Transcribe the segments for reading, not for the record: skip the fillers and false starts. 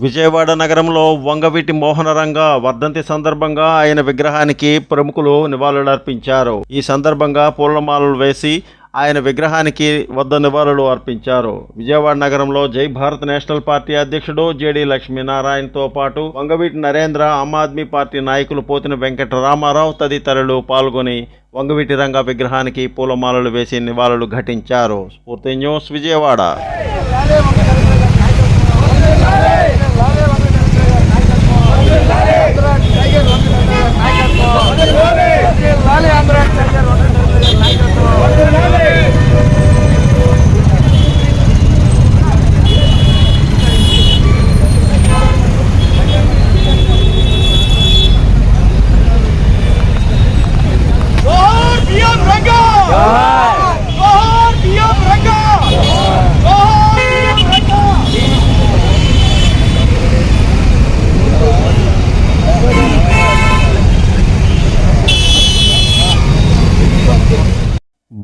విజయవాడ నగరంలో వంగవీటి మోహనరంగ వర్ధంతి సందర్భంగా ఆయన విగ్రహానికి ప్రముఖులు నివాళులర్పించారు. ఈ సందర్భంగా పూలమాలలు వేసి ఆయన విగ్రహానికి వద్ద నివాళులు అర్పించారు. విజయవాడ నగరంలో జై భారత్ నేషనల్ పార్టీ అధ్యక్షుడు జేడి లక్ష్మీనారాయణతో పాటు వంగవీటి నరేంద్ర, ఆమ్ ఆద్మీ పార్టీ నాయకులు పోతిన వెంకట రామారావు తదితరులు పాల్గొని వంగవీటి రంగ విగ్రహానికి పూలమాలలు వేసి నివాళులు ఘటించారు. స్ఫూర్తి news Vijayawada.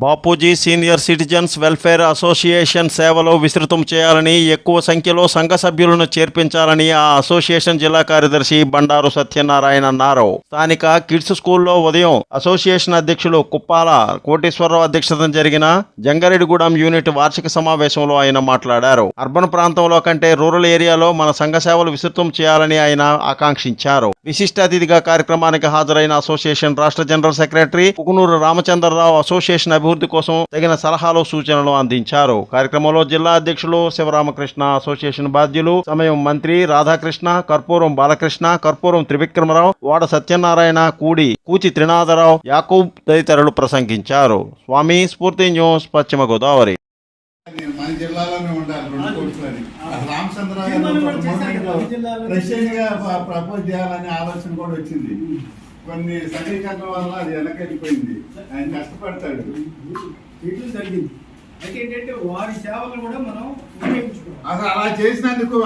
Bapuji senior citizens welfare association సేవలు విస్తృతం చేయాలని, ఎక్కువ సంఖ్యలో సంఘ సభ్యులను చేర్పించాలని ఆ అసోసియేషన్ జిల్లా కార్యదర్శి బండారు సత్యనారాయణ అన్నారు. స్థానిక కిడ్స్ స్కూల్లో ఉదయం అసోసియేషన్ అధ్యక్షులు కుప్పాల కోటేశ్వరరావు అధ్యక్షతన జరిగిన జంగారెడ్డిగూడెం యూనిట్ వార్షిక సమావేశంలో ఆయన మాట్లాడారు. అర్బన్ ప్రాంతంలో కంటే రూరల్ ఏరియాలో మన సంఘ సేవలు విస్తృతం చేయాలని ఆయన ఆకాంక్షించారు. విశిష్ట అతిథిగా కార్యక్రమానికి హాజరైన అసోసియేషన్ రాష్ట్ర జనరల్ సెక్రటరీ పుకునూరు రామచంద్రరావు అసోసియేషన్ అభివృద్ధి కోసం తగిన సలహాలు, సూచనలు అందించారు. కార్యక్రమంలో జిల్లా అధ్యక్షులు శివరామకృష్ణ, అసోసియేషన్ బాధ్యులు సమయం మంత్రి రాధాకృష్ణ, కర్పూరం బాలకృష్ణ, కర్పూరం త్రివిక్రమరావు, వాడ సత్యనారాయణ, కూచి త్రినాథరావు, యాకూబ్ తదితరులు ప్రసంగించారు. స్వామి. స్ఫూర్తి న్యూస్, పశ్చిమ గోదావరి. మన జిల్లాలోనే ఉండాలి 2 కోట్లని. రామచంద్రరావు ప్రపోజ్ చేయాలనే ఆలోచన కూడా వచ్చింది. కొన్ని సమీకరణ వల్ల అది వెనకెళ్ళిపోయింది. ఆయన కష్టపడతాడు. జరిగింది అయితే ఏంటంటే వారి సేవలు కూడా మనం అసలు అలా చేసినందుకు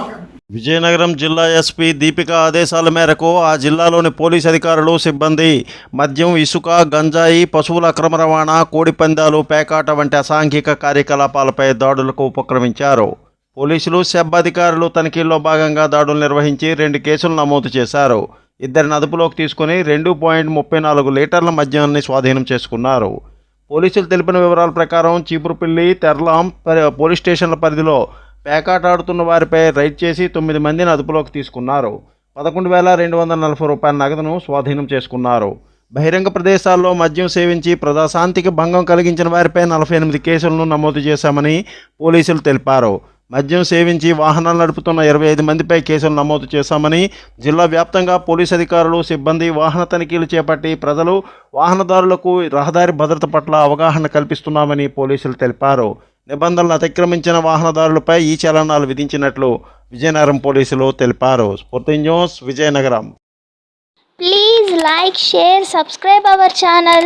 విజయనగరం జిల్లా ఎస్పీ దీపిక ఆదేశాల మేరకు ఆ జిల్లాలోని పోలీసు అధికారులు, సిబ్బంది మద్యం, ఇసుక, గంజాయి, పశువుల అక్రమ రవాణా, కోడి పందాలు, పేకాట వంటి అసాంఘిక కార్యకలాపాలపై దాడులకు ఉపక్రమించారు. పోలీసులు, సెబ్ అధికారులు తనిఖీల్లో భాగంగా దాడులు నిర్వహించి 2 కేసులు నమోదు చేశారు. 2 అదుపులోకి తీసుకుని 2.34 లీటర్ల మద్యాన్ని స్వాధీనం చేసుకున్నారు. పోలీసులు తెలిపిన వివరాల ప్రకారం చీపురుపల్లి, తెర్లాం పోలీస్ స్టేషన్ల పరిధిలో పేకాట ఆడుతున్న వారిపై రైడ్ చేసి 9 మందిని అదుపులోకి తీసుకున్నారు. 11,240 రూపాయల నగదును స్వాధీనం చేసుకున్నారు. బహిరంగ ప్రదేశాల్లో మద్యం సేవించి ప్రజాశాంతికి భంగం కలిగించిన వారిపై 48 కేసులను నమోదు చేశామని పోలీసులు తెలిపారు. మద్యం సేవించి వాహనాలు నడుపుతున్న 25 మందిపై కేసులు నమోదు చేశామని, జిల్లా వ్యాప్తంగా పోలీసు అధికారులు, సిబ్బంది వాహన తనిఖీలు చేపట్టి ప్రజలు, వాహనదారులకు రహదారి భద్రత పట్ల అవగాహన కల్పిస్తున్నామని పోలీసులు తెలిపారు. నిబంధనలు అతిక్రమించిన వాహనదారులపై ఈ చలనాలు విధించినట్లు విజయనగరం పోలీసులు తెలిపారు. స్ఫూర్తి news Vizianagaram. Please like, share, subscribe our channel.